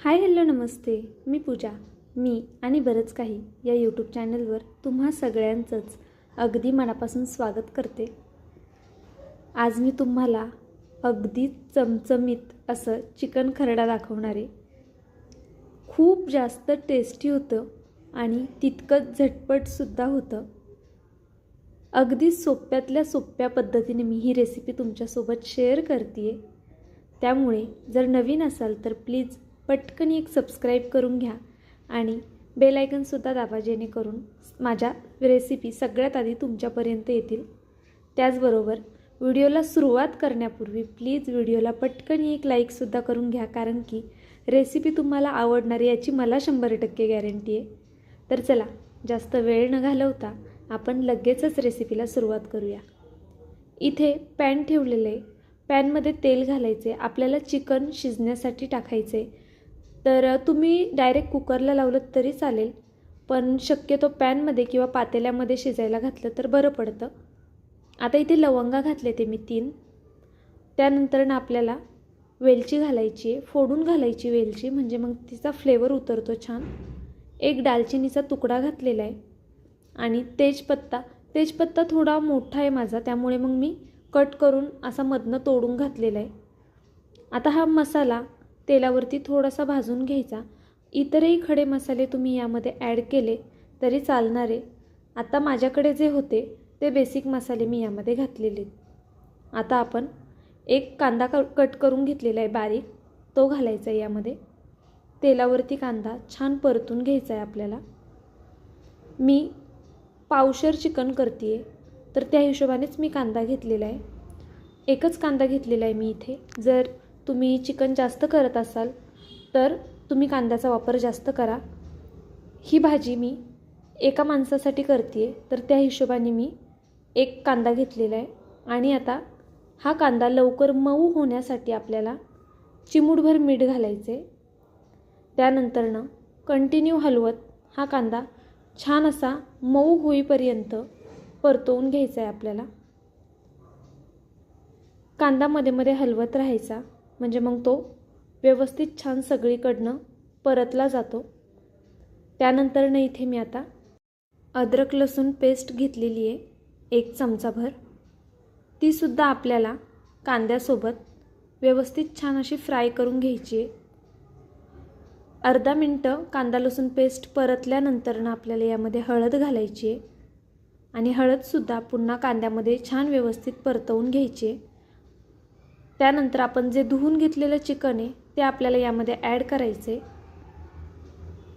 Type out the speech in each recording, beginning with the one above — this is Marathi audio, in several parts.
हाय हॅलो नमस्ते. मी पूजा. मी आणि बरंच काही या यूट्यूब चॅनलवर तुम्हा सगळ्यांचंच अगदी मनापासून स्वागत करते. आज मी तुम्हाला अगदी चमचमीत असं चिकन खरडा दाखवणार आहे. खूप जास्त टेस्टी होतं आणि तितकंच झटपटसुद्धा होतं. अगदी सोप्यातल्या सोप्या पद्धतीने मी ही रेसिपी तुमच्यासोबत शेअर करते आहे. त्यामुळे जर नवीन असाल तर प्लीज पटकन एक सबस्क्राईब करून घ्या आणि बेल आयकनसुद्धा दाबा, जेणेकरून माझ्या रेसिपी सगळ्यात आधी तुमच्यापर्यंत येतील. त्याचबरोबर व्हिडिओला सुरुवात करण्यापूर्वी प्लीज व्हिडिओला पटकन एक लाईकसुद्धा करून घ्या, कारण की रेसिपी तुम्हाला आवडणार याची मला 100% गॅरंटी आहे. तर चला, जास्त वेळ न घालवता आपण लगेचच रेसिपीला सुरुवात करूया. इथे पॅन ठेवलेलं आहे. पॅनमध्ये तेल घालायचे. आपल्याला चिकन शिजण्यासाठी टाकायचे. तर तुम्ही डायरेक्ट कुकरला लावलं तरी चालेल, पण शक्यतो पॅनमध्ये किंवा पातेल्यामध्ये शिजायला घातलं तर बरं पडतं. आता इथे लवंगा घातले ते मी 3. त्यानंतर आपल्याला वेलची घालायची आहे. फोडून घालायची वेलची, म्हणजे मग तिचा फ्लेवर उतरतो छान. एक दालचिनीचा तुकडा घातलेला आहे आणि तेजपत्ता थोडा मोठा आहे माझा, त्यामुळे मग मी कट करून असा मधनं तोडून घातलेला आहे. आता हा मसाला तेलावरती थोडासा भाजून घ्यायचा. इतरही खडे मसाले तुम्ही यामध्ये ॲड केले तरी चालणार आहे. आता माझ्याकडे जे होते ते बेसिक मसाले मी यामध्ये घातलेले. आता आपण एक कांदा कट करून घेतलेला आहे बारीक, तो घालायचा आहे यामध्ये. तेलावरती कांदा छान परतून घ्यायचा आहे आपल्याला. मी पावशर चिकन करते आहे, तर त्या हिशोबानेच मी कांदा घेतलेला आहे. एकच कांदा घेतलेला आहे मी इथे. जर तुम्ही चिकन जास्त करत असाल तर तुम्ही कांद्याचा वापर जास्त करा. ही भाजी मी एका माणसासाठी करते आहे, तर त्या हिशोबाने मी एक कांदा घेतलेला आहे. आणि आता हा कांदा लवकर मऊ होण्यासाठी आपल्याला चिमूटभर मीठ घालायचे. त्यानंतरनं कंटिन्यू हलवत हा कांदा छान असा मऊ होईपर्यंत परतवून घ्यायचा आहे आपल्याला. कांदा मध्ये मध्ये हलवत राहायचा, म्हणजे मग तो व्यवस्थित छान सगळीकडनं परतला जातो. त्यानंतरनं इथे मी आता अद्रक लसूण पेस्ट घेतलेली आहे 1 चमचाभर. तीसुद्धा आपल्याला कांद्यासोबत व्यवस्थित छान अशी फ्राय करून घ्यायची आहे. अर्धा मिनटं कांदा लसूण पेस्ट परतल्यानंतरनं आपल्याला यामध्ये हळद घालायची आहे आणि हळदसुद्धा पुन्हा कांद्यामध्ये छान व्यवस्थित परतवून घ्यायची आहे. त्यानंतर आपण जे धुवून घेतलेलं चिकन आहे ते आपल्याला यामध्ये ॲड करायचे.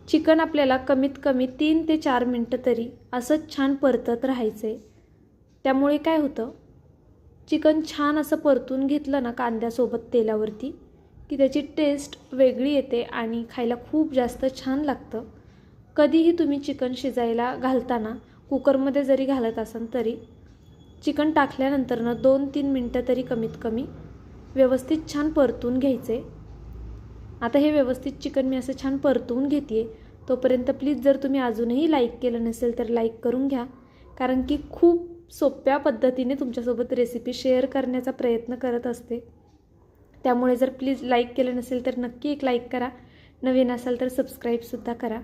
चिकन आपल्याला कमीत कमी 3 ते 4 मिनटं तरी असंच छान परतत राहायचे. त्यामुळे काय होतं, चिकन छान असं परतून घेतलं ना कांद्यासोबत तेलावरती, की त्याची टेस्ट वेगळी येते आणि खायला खूप जास्त छान लागतं. कधीही तुम्ही चिकन शिजायला घालताना कुकरमध्ये जरी घालत असाल तरी चिकन टाकल्यानंतरनं 2-3 मिनटं तरी कमीत कमी व्यवस्थित छान परतून घ्यायचे. आता हे व्यवस्थित चिकन मी असं छान परतवून घेते. तोपर्यंत प्लीज जर तुम्ही अजूनही लाईक केलं नसेल तर लाईक करून घ्या, कारण की खूप सोप्या पद्धतीने तुमच्यासोबत रेसिपी शेअर करण्याचा प्रयत्न करत असते. त्यामुळे जर प्लीज लाईक केलं नसेल तर नक्की एक लाईक करा. नवीन असाल तर सबस्क्राईबसुद्धा करा.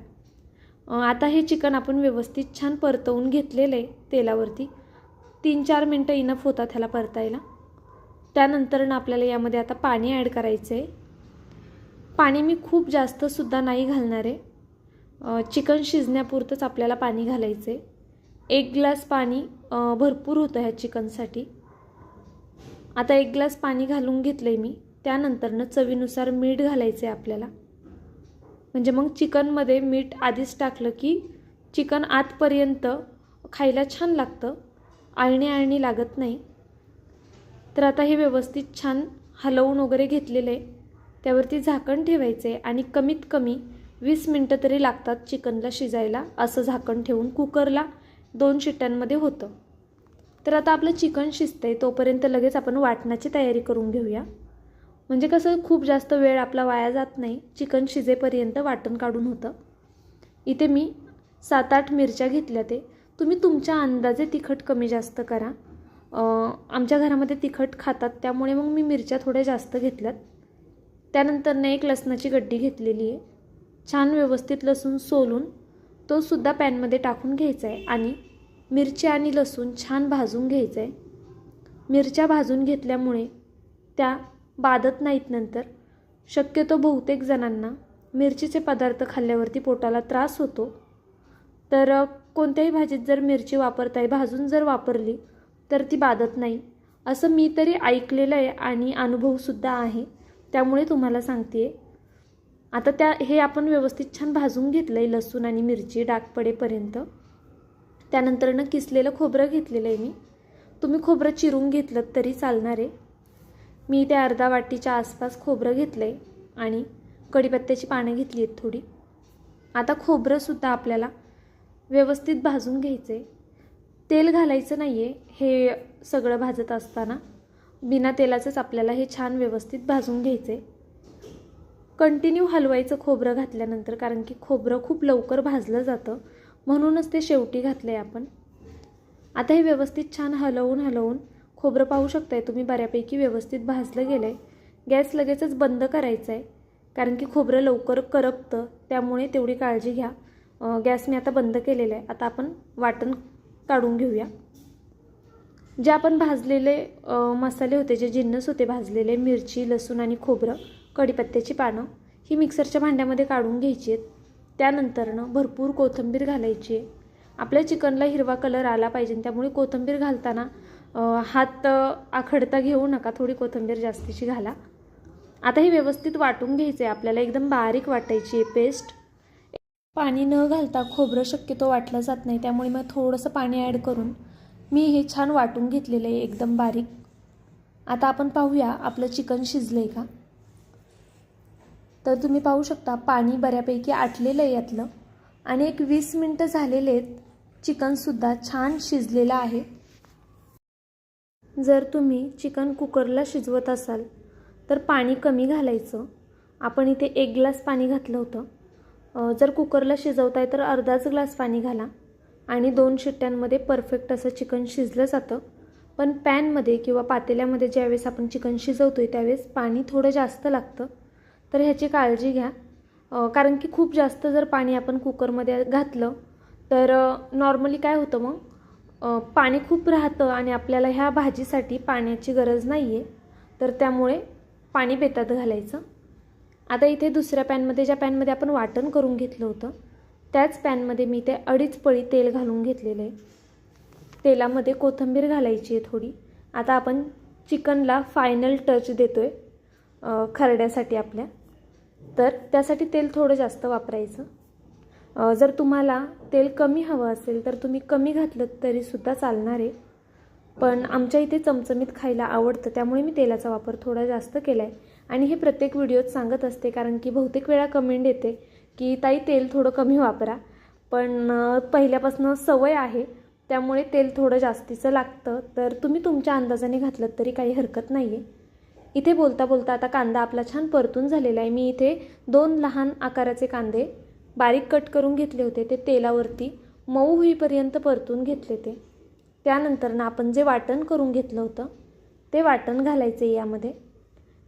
आता हे चिकन आपण व्यवस्थित छान परतवून घेतलेलं आहे तेलावरती. 3-4 मिनटं इनफ होतात ह्याला परतायला. त्यानंतरनं आपल्याला यामध्ये आता पाणी ॲड करायचं आहे. पाणी मी खूप जास्तसुद्धा नाही घालणार आहे. चिकन शिजण्यापुरतंच आपल्याला पाणी घालायचं आहे. 1 ग्लास पाणी भरपूर होतं ह्या चिकनसाठी. आता 1 ग्लास पाणी घालून घेतलं आहे मी. त्यानंतरनं चवीनुसार मीठ घालायचं आहे आपल्याला, म्हणजे मग चिकनमध्ये मीठ आधीच टाकलं की चिकन आतपर्यंत खायला छान लागतं, आळणी लागत नाही. तर आता हे व्यवस्थित छान हलवून वगैरे घेतलेलं आहे. त्यावरती झाकण ठेवायचं आहे आणि कमीत कमी 20 मिनटं तरी लागतात चिकनला शिजायला. असं झाकण ठेवून कुकरला 2 शिट्ट्यांमध्ये होतं. तर आता आपलं चिकन शिजतं आहे, तोपर्यंत लगेच आपण वाटणाची तयारी करून घेऊया. म्हणजे कसं खूप जास्त वेळ आपला वाया जात नाही. चिकन शिजेपर्यंत वाटण काढून होतं. इथे मी 7-8 मिरच्या घेतल्या. ते तुम्ही तुमच्या अंदाजे तिखट कमी जास्त करा. आमच्या घरामध्ये तिखट खातात, त्यामुळे मग मी मिरच्या थोड्या जास्त घेतल्यात. त्यानंतर एक लसणाची गड्डी घेतलेली आहे. छान व्यवस्थित लसूण सोलून तो सुद्धा पॅनमध्ये टाकून घ्यायचा आहे आणि मिरची आणि लसूण छान भाजून घ्यायचं आहे. मिरच्या भाजून घेतल्यामुळे त्या बाधत नाहीत. नंतर शक्यतो बहुतेक जणांना मिरचीचे पदार्थ खाल्ल्यावरती पोटाला त्रास होतो. तर कोणत्याही भाजीत जर मिरची वापरताय भाजून जर वापरली तर ती बाधत नाही, असं मी तरी ऐकलेलं आहे आणि अनुभवसुद्धा आहे, त्यामुळे तुम्हाला सांगते आहे. आता हे आपण व्यवस्थित छान भाजून घेतलं आहे, लसूण आणि मिरची डाग पडेपर्यंत. त्यानंतरनं किसलेलं खोबरं घेतलेलं आहे मी. तुम्ही खोबरं चिरून घेतलं तरी चालणार आहे. मी ते अर्धा वाटीच्या आसपास खोबरं घेतलं आहे आणि कढीपत्त्याची पानं घेतली आहेत थोडी. आता खोबरंसुद्धा आपल्याला व्यवस्थित भाजून घ्यायचं आहे. तेल घालायचं नाही आहे हे सगळं भाजत असताना. बिना तेलाचंच आपल्याला हे छान व्यवस्थित भाजून घ्यायचं आहे. कंटिन्यू हलवायचं खोबरं घातल्यानंतर, कारण की खोबरं खूप लवकर भाजलं जातं, म्हणूनच ते शेवटी घातलं आहे आपण. आता हे व्यवस्थित छान हलवून खोबरं पाहू शकताय तुम्ही बऱ्यापैकी व्यवस्थित भाजलं गेलं आहे. गॅस लगेचच बंद करायचा आहे, कारण की खोबरं लवकर करपतं, त्यामुळे तेवढी काळजी घ्या. गॅस मी आता बंद केलेला आहे. आता आपण वाटण काढून घेऊया. जे आपण भाजलेले मसाले होते, जे जिन्नस होते भाजलेले, मिरची, लसूण आणि खोबरं, कढीपत्त्याची पानं, ही मिक्सरच्या भांड्यामध्ये काढून घ्यायची आहेत. त्यानंतरनं भरपूर कोथिंबीर घालायची आहे. आपल्या चिकनला हिरवा कलर आला पाहिजे, त्यामुळे कोथिंबीर घालताना हात आखडता घेऊ नका, थोडी कोथिंबीर जास्तीची घाला. आता हे व्यवस्थित वाटून घ्यायचं आहे आपल्याला, एकदम बारीक वाटायची आहे पेस्ट. पाणी न घालता खोबरं शक्यतो वाटलं जात नाही, त्यामुळे मग थोडंसं पाणी ॲड करून मी हे छान वाटून घेतलेलं आहे एकदम बारीक. आता आपण पाहूया आपलं चिकन शिजलं आहे का. तर तुम्ही पाहू शकता पाणी बऱ्यापैकी आटलेलं आहे यातलं आणि 20 मिनटं झालेले आहेत. चिकनसुद्धा छान शिजलेलं आहे. जर तुम्ही चिकन कुकरला शिजवत असाल तर पाणी कमी घालायचं. आपण इथे 1 ग्लास पाणी घातलं होतं. जर कुकरला शिजवताय तर अर्धाच ग्लास पाणी घाला आणि 2 शिट्ट्यांमध्ये परफेक्ट असं चिकन शिजलं जातं. पण पॅनमध्ये किंवा पातेल्यामध्ये ज्यावेळेस आपण चिकन शिजवतोय त्यावेळेस पाणी थोडं जास्त लागतं, तर ह्याची काळजी घ्या. कारण की खूप जास्त जर पाणी आपण कुकरमध्ये घातलं तर नॉर्मली काय होतं, मग पाणी खूप राहतं आणि आपल्याला ह्या भाजीसाठी पाण्याची गरज नाही आहे, तर त्यामुळे पाणी बेतात घालायचं. आता इथे दुसऱ्या पॅनमध्ये, ज्या पॅनमध्ये आपण वाटण करून घेतलं होतं त्याच पॅनमध्ये मी ते 2.5 पळी तेल घालून घेतलेलं आहे. तेलामध्ये कोथिंबीर घालायची आहे थोडी. आता आपण चिकनला फायनल टच देतोय खरड्यासाठी आपल्या, तर त्यासाठी तेल थोडं जास्त वापरायचं. जर तुम्हाला तेल कमी हवं असेल तर तुम्ही कमी घातलं तरीसुद्धा चालणार आहे, पण आमच्या इथे चमचमीत खायला आवडतं, त्यामुळे मी तेलाचा वापर थोडा जास्त केला आहे. आणि हे प्रत्येक व्हिडिओत सांगत असते, कारण की बहुतेक वेळा कमेंट येते की ताई तेल थोडं कमी वापरा, पण पहिल्यापासून सवय आहे त्यामुळे तेल थोडं जास्तीचं लागतं. तर तुम्ही तुमच्या अंदाजाने घातलं तरी काही हरकत नाही आहे. इथे बोलता बोलता आता कांदा आपला छान परतून झालेला आहे. मी इथे 2 लहान आकाराचे कांदे बारीक कट करून घेतले होते, ते तेलावरती मऊ होईपर्यंत परतून घेतले ते. त्यानंतर आपण जे वाटण करून घेतलं होतं ते वाटण घालायचे यामध्ये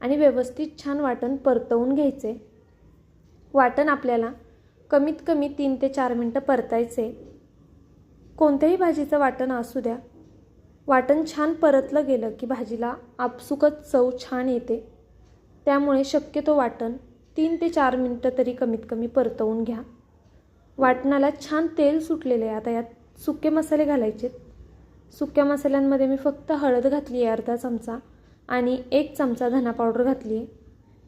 आणि व्यवस्थित छान वाटण परतवून घ्यायचे. वाटण आपल्याला कमीत कमी 3 ते 4 मिनटं परतायचे. कोणत्याही भाजीचं वाटण असू द्या, वाटण छान परतलं गेलं की भाजीला आपसुकच चव छान येते. त्यामुळे शक्यतो वाटण 3 ते 4 मिनटं तरी कमीत कमी परतवून घ्या. वाटणाला छान तेल सुटलेले आहे. आता यात सुके मसाले घालायचे. सुक्या मसाल्यांमध्ये मी फक्त हळद घातली आहे अर्धा चमचा आणि 1 चमचा धना पावडर घातली आहे.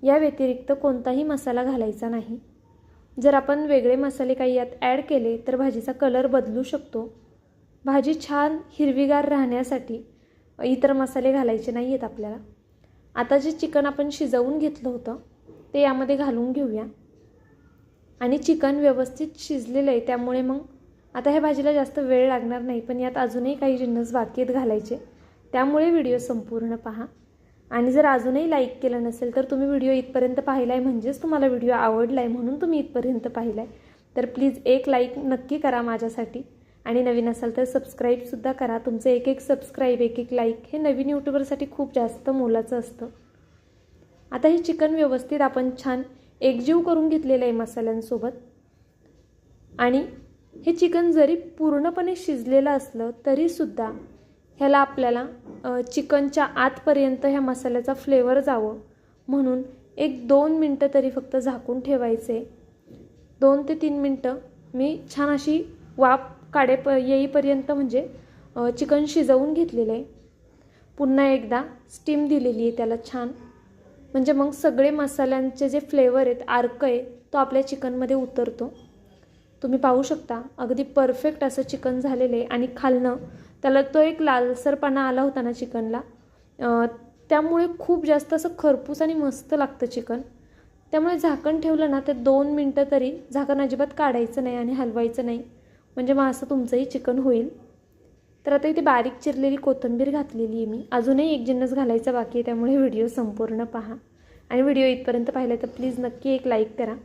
या व्यतिरिक्त कोणताही मसाला घालायचा नाही. जर आपण वेगळे मसाले काही यात ॲड केले तर भाजीचा कलर बदलू शकतो. भाजी छान हिरवीगार राहण्यासाठी इतर मसाले घालायचे नाही आहेत आपल्याला. आता जे चिकन आपण शिजवून घेतलं होतं ते यामध्ये घालून घेऊया आणि चिकन व्यवस्थित शिजलेलं आहे, त्यामुळे मग आता ह्या भाजीला जास्त वेळ लागणार नाही. पण यात अजूनही काही जिन्नस बाकी आहेत घालायचे, त्यामुळे व्हिडिओ संपूर्ण पहा. आणि जर अजूनही लाईक केलं नसेल तर तुम्ही व्हिडिओ इथपर्यंत पाहिला आहे म्हणजेच तुम्हाला व्हिडिओ आवडला आहे, म्हणून तुम्ही इथपर्यंत पाहिला आहे. तर प्लीज 1 लाईक नक्की करा माझ्यासाठी आणि नवीन असाल तर सबस्क्राईबसुद्धा करा. तुमचं 1 सबस्क्राईब 1 लाईक हे नवीन यूट्यूबरसाठी खूप जास्त मोलाचं असतं. आता हे चिकन व्यवस्थित आपण छान एकजीव करून घेतलेलं आहे मसाल्यांसोबत. आणि हे चिकन जरी पूर्णपणे शिजलेलं असलं तरीसुद्धा ह्याला आपल्याला चिकनच्या आतपर्यंत ह्या मसाल्याचा फ्लेवर जावं म्हणून 1-2 मिनटं तरी फक्त झाकून ठेवायचे. 2 ते 3 मिनटं मी छान अशी वाफ येईपर्यंत म्हणजे चिकन शिजवून घेतलेलं आहे. पुन्हा एकदा स्टीम दिलेली आहे त्याला छान, म्हणजे मग सगळे मसाल्यांचे जे फ्लेवर आहेत, अर्क आहे, तो आपल्या चिकनमध्ये उतरतो. तुम्ही पाहू शकता अगदी परफेक्ट असं चिकन झालेलं आहे. आणि खालनं त्याला तो एक लालसरपणा आला होता ना चिकनला, त्यामुळे खूप जास्त असं खरपूस आणि मस्त लागतं चिकन. त्यामुळे झाकण ठेवलं ना ते 2 मिनटं तरी झाकण अजिबात काढायचं नाही आणि हलवायचं नाही, म्हणजे मग असं तुमचंही चिकन होईल. तर आता इथे बारीक चिरलेली कोथिंबीर घातलेली आहे मी. अजूनही एक जिन्नस घालायचा बाकी आहे, त्यामुळे व्हिडिओ संपूर्ण पहा. आणि व्हिडिओ इथपर्यंत पाहिला तर प्लीज नक्की एक लाईक करा.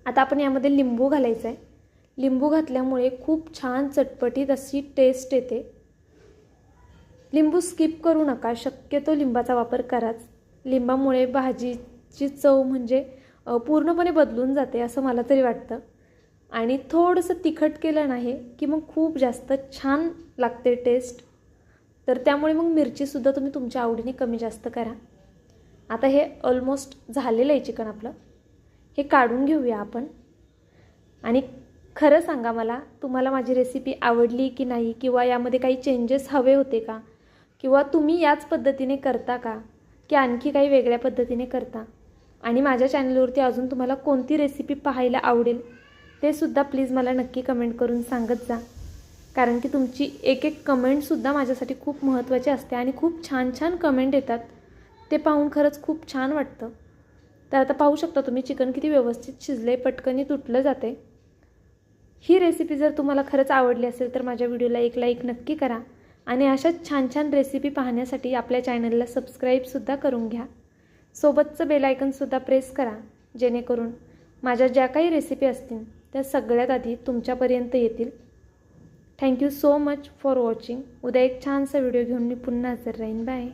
आता आपण यामध्ये लिंबू घालायचं आहे. लिंबू घातल्यामुळे खूप छान चटपटीत अशी टेस्ट येते. लिंबू स्किप करू नका, शक्यतो लिंबाचा वापर कराच. लिंबामुळे भाजीची चव म्हणजे पूर्णपणे बदलून जाते असं मला तरी वाटतं. आणि थोडंसं तिखट केलं नाही की मग खूप जास्त छान लागते टेस्ट. तर त्यामुळे मग मिरचीसुद्धा तुम्ही तुमच्या आवडीने कमी जास्त करा. आता हे ऑलमोस्ट झालेलं आहे चिकन आपलं. हे काढून घेऊया आपण. आणि खरं सांगा मला, तुम्हाला माझी रेसिपी आवडली की नाही, किंवा यामध्ये काही चेंजेस हवे होते का, किंवा तुम्ही याच पद्धतीने करता का, की आणखी काही वेगळ्या पद्धतीने करता. आणि माझ्या चॅनलवरती अजून तुम्हाला कोणती रेसिपी पाहायला आवडेल ते सुद्धा प्लीज मला नक्की कमेंट करून सांगत जा. कारण की तुमची एक कमेंटसुद्धा माझ्यासाठी खूप महत्त्वाची असते आणि खूप छान छान कमेंट येतात. ते पाहून खरंच खूप छान वाटतं. तर आता पाहू शकता तुम्ही चिकन किती व्यवस्थित शिजले, पटकनी तुटलं जाते. ही रेसिपी जर तुम्हाला खरंच आवडली असेल तर माझ्या व्हिडिओला एक लाईक नक्की करा. आणि अशाच छान छान रेसिपी पाहण्यासाठी आपल्या चॅनलला सबस्क्राईबसुद्धा करून घ्या. सोबतचं बेल आयकनसुद्धा प्रेस करा, जेणेकरून माझ्या ज्या काही रेसिपी असतील त्या सगळ्यात आधी तुमच्यापर्यंत येतील. Thank you so much for watching. उद्या एक छानसा व्हिडिओ घेऊन मी पुन्हा हजर राहीन. बाय.